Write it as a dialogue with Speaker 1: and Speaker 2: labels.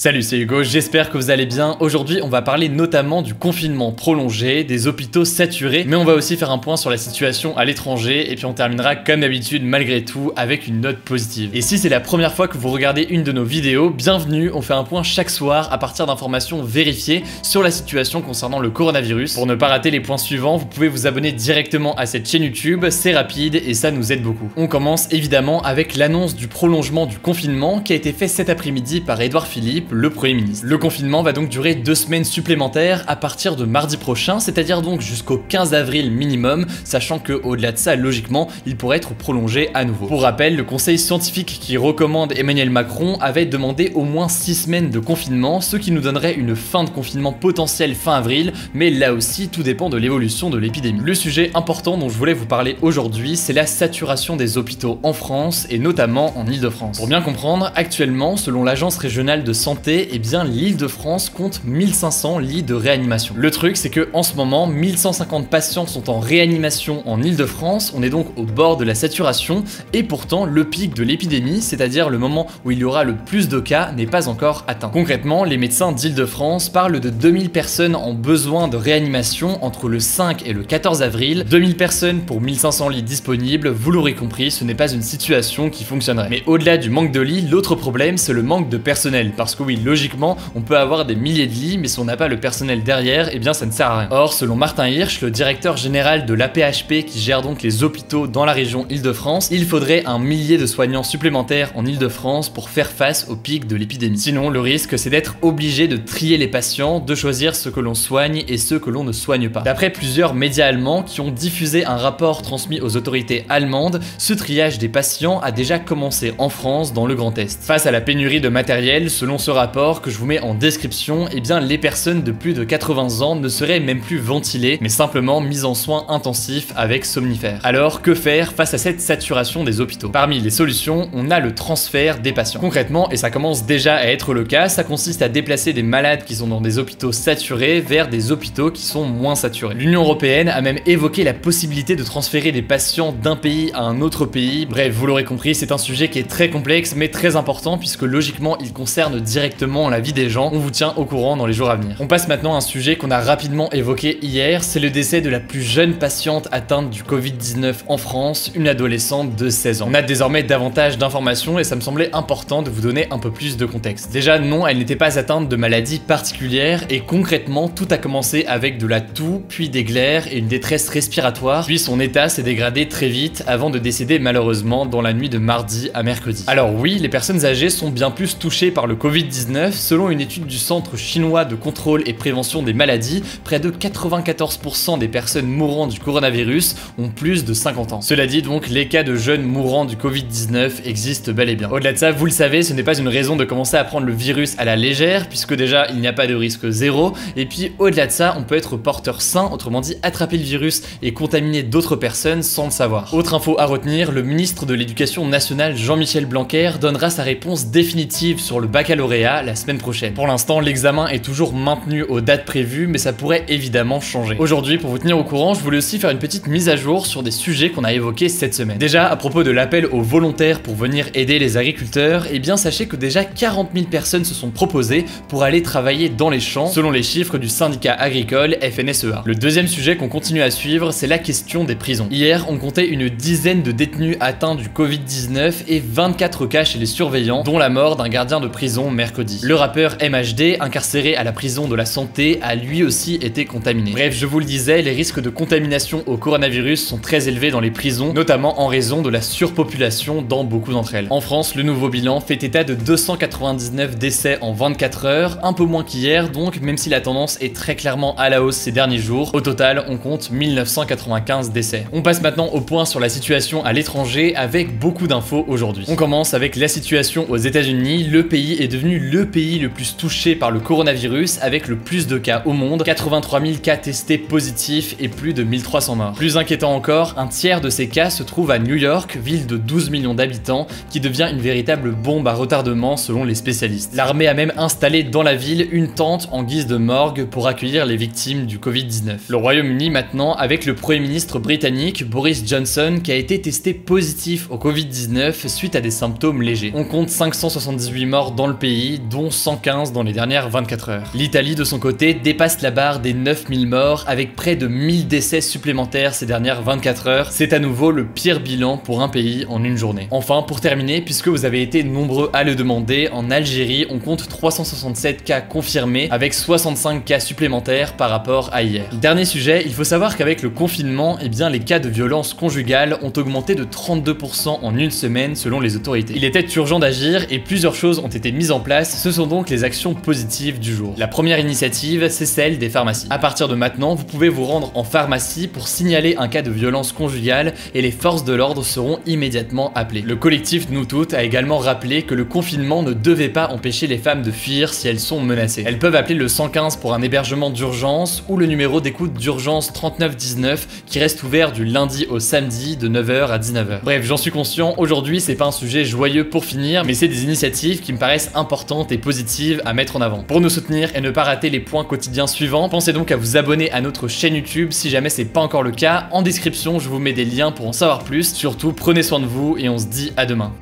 Speaker 1: Salut, c'est Hugo, j'espère que vous allez bien. Aujourd'hui, on va parler notamment du confinement prolongé, des hôpitaux saturés, mais on va aussi faire un point sur la situation à l'étranger, et puis on terminera comme d'habitude, malgré tout, avec une note positive. Et si c'est la première fois que vous regardez une de nos vidéos, bienvenue, on fait un point chaque soir à partir d'informations vérifiées sur la situation concernant le coronavirus. Pour ne pas rater les points suivants, vous pouvez vous abonner directement à cette chaîne YouTube, c'est rapide et ça nous aide beaucoup. On commence évidemment avec l'annonce du prolongement du confinement qui a été fait cet après-midi par Édouard Philippe, le Premier ministre. Le confinement va donc durer 2 semaines supplémentaires à partir de mardi prochain, c'est-à-dire donc jusqu'au 15 avril minimum, sachant que au-delà de ça, logiquement, il pourrait être prolongé à nouveau. Pour rappel, le conseil scientifique qui recommande Emmanuel Macron avait demandé au moins 6 semaines de confinement, ce qui nous donnerait une fin de confinement potentielle fin avril, mais là aussi, tout dépend de l'évolution de l'épidémie. Le sujet important dont je voulais vous parler aujourd'hui, c'est la saturation des hôpitaux en France et notamment en Île-de-France. Pour bien comprendre, actuellement, selon l'agence régionale de santé, eh bien l'Île-de-France compte 1500 lits de réanimation. Le truc, c'est que en ce moment, 1150 patients sont en réanimation en Île-de-France, on est donc au bord de la saturation, et pourtant le pic de l'épidémie, c'est-à-dire le moment où il y aura le plus de cas, n'est pas encore atteint. Concrètement, les médecins d'Île-de-France parlent de 2000 personnes en besoin de réanimation entre le 5 et le 14 avril, 2000 personnes pour 1500 lits disponibles, vous l'aurez compris, ce n'est pas une situation qui fonctionnerait. Mais au-delà du manque de lits, l'autre problème, c'est le manque de personnel, parce que oui, logiquement, on peut avoir des milliers de lits, mais si on n'a pas le personnel derrière, eh bien ça ne sert à rien. Or, selon Martin Hirsch, le directeur général de l'AP-HP qui gère donc les hôpitaux dans la région Île-de-France, il faudrait 1 millier de soignants supplémentaires en Île-de-France pour faire face au pic de l'épidémie. Sinon, le risque, c'est d'être obligé de trier les patients, de choisir ceux que l'on soigne et ceux que l'on ne soigne pas. D'après plusieurs médias allemands qui ont diffusé un rapport transmis aux autorités allemandes, ce triage des patients a déjà commencé en France dans le Grand Est. Face à la pénurie de matériel, selon ce rapport que je vous mets en description, eh bien les personnes de plus de 80 ans ne seraient même plus ventilées, mais simplement mises en soins intensifs avec somnifères. Alors que faire face à cette saturation des hôpitaux? Parmi les solutions, on a le transfert des patients. Concrètement, et ça commence déjà à être le cas, ça consiste à déplacer des malades qui sont dans des hôpitaux saturés vers des hôpitaux qui sont moins saturés. L'Union européenne a même évoqué la possibilité de transférer des patients d'un pays à un autre pays. Bref, vous l'aurez compris, c'est un sujet qui est très complexe mais très important puisque logiquement il concerne directement la vie des gens, on vous tient au courant dans les jours à venir. On passe maintenant à un sujet qu'on a rapidement évoqué hier, c'est le décès de la plus jeune patiente atteinte du Covid-19 en France, une adolescente de 16 ans. On a désormais davantage d'informations et ça me semblait important de vous donner un peu plus de contexte. Déjà non, elle n'était pas atteinte de maladie particulière et concrètement tout a commencé avec de la toux, puis des glaires et une détresse respiratoire, puis son état s'est dégradé très vite avant de décéder malheureusement dans la nuit de mardi à mercredi. Alors oui, les personnes âgées sont bien plus touchées par le Covid-19. Selon une étude du Centre chinois de contrôle et prévention des maladies, près de 94% des personnes mourant du coronavirus ont plus de 50 ans. Cela dit donc, les cas de jeunes mourant du Covid-19 existent bel et bien. Au-delà de ça, vous le savez, ce n'est pas une raison de commencer à prendre le virus à la légère, puisque déjà, il n'y a pas de risque zéro, et puis au-delà de ça, on peut être porteur sain, autrement dit, attraper le virus et contaminer d'autres personnes sans le savoir. Autre info à retenir, le ministre de l'Éducation nationale Jean-Michel Blanquer donnera sa réponse définitive sur le baccalauréat la semaine prochaine. Pour l'instant, l'examen est toujours maintenu aux dates prévues, mais ça pourrait évidemment changer. Aujourd'hui, pour vous tenir au courant, je voulais aussi faire une petite mise à jour sur des sujets qu'on a évoqués cette semaine. Déjà, à propos de l'appel aux volontaires pour venir aider les agriculteurs, eh bien sachez que déjà 40 000 personnes se sont proposées pour aller travailler dans les champs, selon les chiffres du syndicat agricole FNSEA. Le deuxième sujet qu'on continue à suivre, c'est la question des prisons. Hier, on comptait une dizaine de détenus atteints du Covid-19 et 24 cas chez les surveillants, dont la mort d'un gardien de prison mercredi. Le rappeur MHD, incarcéré à la prison de la Santé, a lui aussi été contaminé. Bref, je vous le disais, les risques de contamination au coronavirus sont très élevés dans les prisons, notamment en raison de la surpopulation dans beaucoup d'entre elles. En France, le nouveau bilan fait état de 299 décès en 24 heures, un peu moins qu'hier donc, même si la tendance est très clairement à la hausse ces derniers jours. Au total, on compte 1995 décès. On passe maintenant au point sur la situation à l'étranger avec beaucoup d'infos aujourd'hui. On commence avec la situation aux États-Unis. Le pays est devenu le pays le plus touché par le coronavirus avec le plus de cas au monde, 83 000 cas testés positifs et plus de 1300 morts. Plus inquiétant encore, un tiers de ces cas se trouve à New York, ville de 12 millions d'habitants, qui devient une véritable bombe à retardement selon les spécialistes. L'armée a même installé dans la ville une tente en guise de morgue pour accueillir les victimes du Covid-19. Le Royaume-Uni maintenant avec le Premier ministre britannique Boris Johnson qui a été testé positif au Covid-19 suite à des symptômes légers. On compte 578 morts dans le pays pays, dont 115 dans les dernières 24 heures. L'Italie, de son côté, dépasse la barre des 9000 morts avec près de 1000 décès supplémentaires ces dernières 24 heures. C'est à nouveau le pire bilan pour un pays en une journée. Enfin, pour terminer, puisque vous avez été nombreux à le demander, en Algérie, on compte 367 cas confirmés avec 65 cas supplémentaires par rapport à hier. Dernier sujet, il faut savoir qu'avec le confinement, eh bien, les cas de violence conjugale ont augmenté de 32% en une semaine selon les autorités. Il était urgent d'agir et plusieurs choses ont été mises en place, ce sont donc les actions positives du jour. La première initiative, c'est celle des pharmacies. À partir de maintenant, vous pouvez vous rendre en pharmacie pour signaler un cas de violence conjugale et les forces de l'ordre seront immédiatement appelées. Le collectif Nous Toutes a également rappelé que le confinement ne devait pas empêcher les femmes de fuir si elles sont menacées. Elles peuvent appeler le 115 pour un hébergement d'urgence ou le numéro d'écoute d'urgence 3919 qui reste ouvert du lundi au samedi de 9h à 19h. Bref, j'en suis conscient, aujourd'hui c'est pas un sujet joyeux pour finir, mais c'est des initiatives qui me paraissent importantes et positives à mettre en avant. Pour nous soutenir et ne pas rater les points quotidiens suivants, pensez donc à vous abonner à notre chaîne YouTube si jamais c'est pas encore le cas. En description, je vous mets des liens pour en savoir plus. Surtout, prenez soin de vous et on se dit à demain.